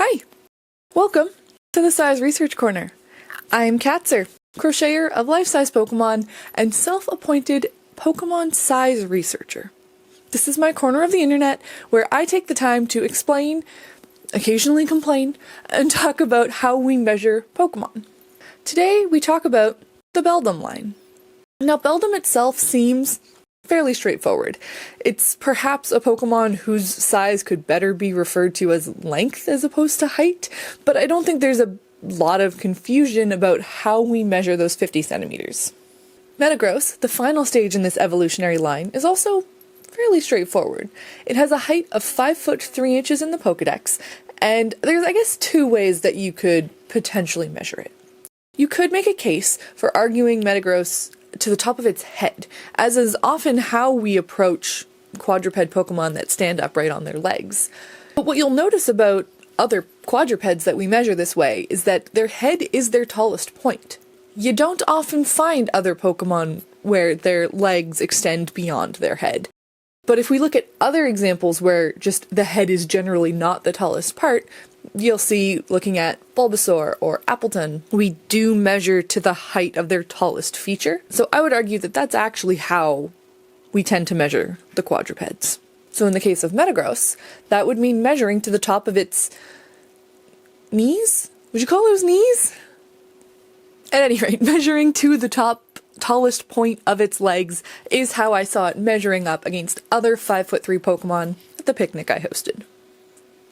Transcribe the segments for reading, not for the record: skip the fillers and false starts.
Hi! Welcome to the Size Research Corner. I'm Katzer, crocheter of life-size Pokemon and self-appointed Pokemon size researcher. This is my corner of the internet where I take the time to explain, occasionally complain, and talk about how we measure Pokemon. Today we talk about the Beldum line. Now Beldum itself seems fairly straightforward. It's perhaps a Pokemon whose size could better be referred to as length as opposed to height, but I don't think there's a lot of confusion about how we measure those 50 centimeters. Metagross, the final stage in this evolutionary line, is also fairly straightforward. It has a height of 5 foot 3 inches in the Pokedex, and there's, I guess, two ways that you could potentially measure it. You could make a case for arguing Metagross to the top of its head, as is often how we approach quadruped Pokemon that stand upright on their legs. But what you'll notice about other quadrupeds that we measure this way is that their head is their tallest point. You don't often find other Pokemon where their legs extend beyond their head. But if we look at other examples where just the head is generally not the tallest part, you'll see, looking at Bulbasaur or Appleton, we do measure to the height of their tallest feature. So I would argue that that's actually how we tend to measure the quadrupeds. So in the case of Metagross, that would mean measuring to the top of its knees? Would you call those knees? At any rate, measuring to the tallest point of its legs is how I saw it measuring up against other 5 foot 3 Pokemon at the picnic I hosted.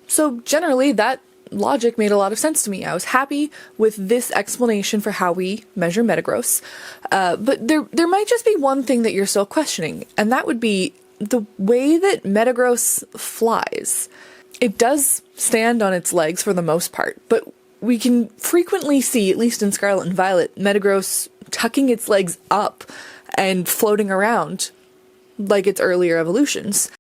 So generally, that logic made a lot of sense to me. I was happy with this explanation for how we measure Metagross, but there might just be one thing that you're still questioning, and that would be the way that Metagross flies. It does stand on its legs for the most part, but we can frequently see, at least in Scarlet and Violet, Metagross tucking its legs up and floating around like its earlier evolutions.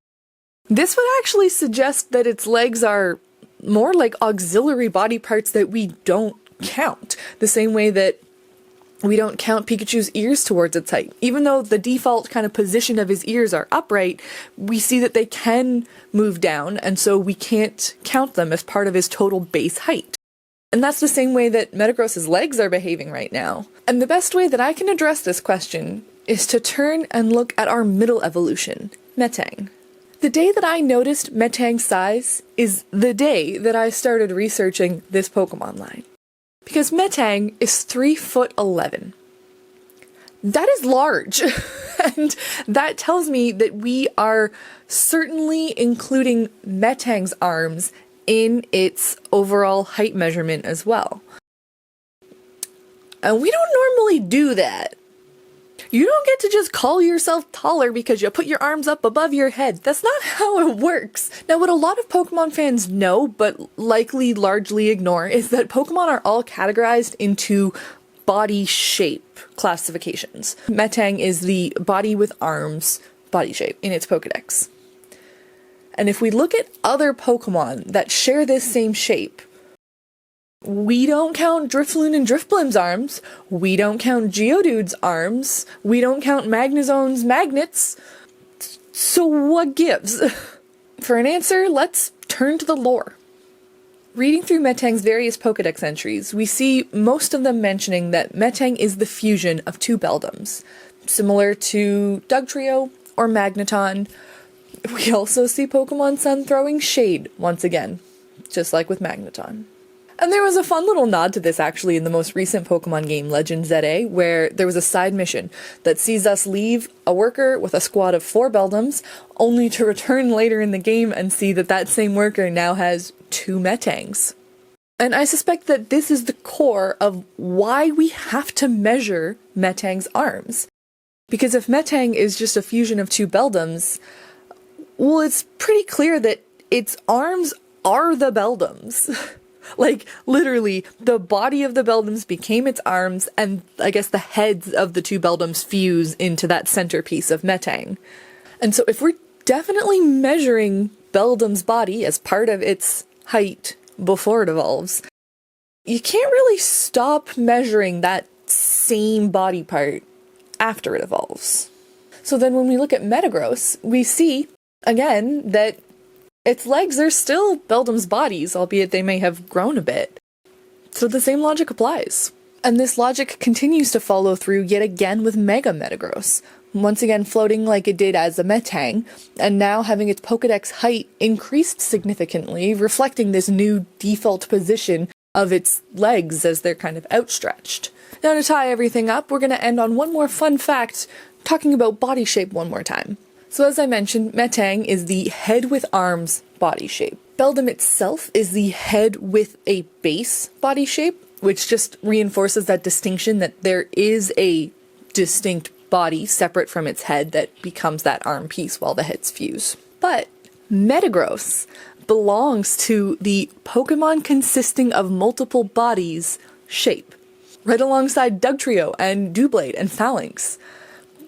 This would actually suggest that its legs are more like auxiliary body parts that we don't count, the same way that we don't count Pikachu's ears towards its height. Even though the default kind of position of his ears are upright, we see that they can move down, and so we can't count them as part of his total base height. And that's the same way that Metagross's legs are behaving right now. And the best way that I can address this question is to turn and look at our middle evolution, Metang. The day that I noticed Metang's size is the day that I started researching this Pokemon line. Because Metang is 3 foot 11. That is large, and that tells me that we are certainly including Metang's arms in its overall height measurement as well. And we don't normally do that. You don't get to just call yourself taller because you put your arms up above your head. That's not how it works. Now, what a lot of Pokemon fans know, but likely largely ignore, is that Pokemon are all categorized into body shape classifications. Metang is the body with arms body shape in its Pokedex. And if we look at other Pokemon that share this same shape, we don't count Drifloon and Drifblim's arms, we don't count Geodude's arms, we don't count Magnezone's magnets, so what gives? For an answer, let's turn to the lore. Reading through Metang's various Pokedex entries, we see most of them mentioning that Metang is the fusion of two Beldums, similar to Dugtrio or Magneton. We also see Pokemon Sun throwing shade once again, just like with Magneton. And there was a fun little nod to this actually in the most recent Pokemon game, Legend ZA, where there was a side mission that sees us leave a worker with a squad of 4 Beldums, only to return later in the game and see that that same worker now has 2 Metangs. And I suspect that this is the core of why we have to measure Metang's arms. Because if Metang is just a fusion of 2 Beldums, well, it's pretty clear that its arms are the Beldums. Like, literally, the body of the Beldums became its arms, and I guess the heads of the 2 Beldums fuse into that centerpiece of Metang. And so if we're definitely measuring Beldum's body as part of its height before it evolves, you can't really stop measuring that same body part after it evolves. So then when we look at Metagross, we see, again, that its legs are still Beldam's bodies, albeit they may have grown a bit. So the same logic applies. And this logic continues to follow through yet again with Mega Metagross, once again floating like it did as a Metang, and now having its Pokédex height increased significantly, reflecting this new default position of its legs as they're kind of outstretched. Now to tie everything up, we're going to end on one more fun fact, talking about body shape one more time. So as I mentioned, Metang is the head with arms body shape. Beldam itself is the head with a base body shape, which just reinforces that distinction that there is a distinct body separate from its head that becomes that arm piece while the heads fuse. But Metagross belongs to the Pokemon consisting of multiple bodies shape, right alongside Dugtrio and Doublade and Phalanx,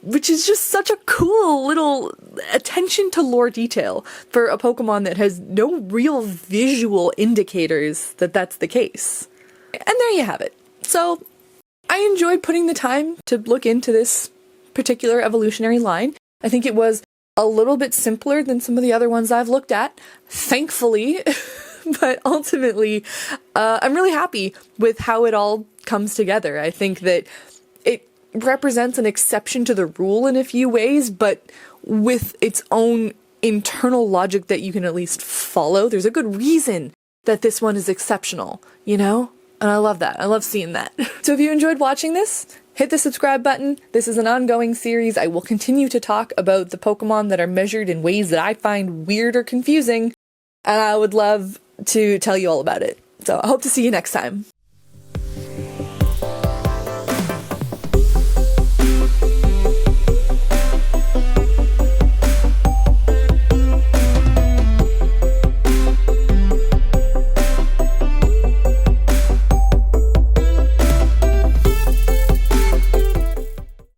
which is just such a cool little attention to lore detail for a Pokemon that has no real visual indicators that that's the case. And there you have it. So I enjoyed putting the time to look into this particular evolutionary line. I think it was a little bit simpler than some of the other ones I've looked at, thankfully, but ultimately I'm really happy with how it all comes together. I think that it represents an exception to the rule in a few ways, but with its own internal logic that you can at least follow. There's a good reason that this one is exceptional, you know? And I love that. I love seeing that. So if you enjoyed watching this, hit the subscribe button. This is an ongoing series. I will continue to talk about the Pokemon that are measured in ways that I find weird or confusing, and I would love to tell you all about it. So I hope to see you next time.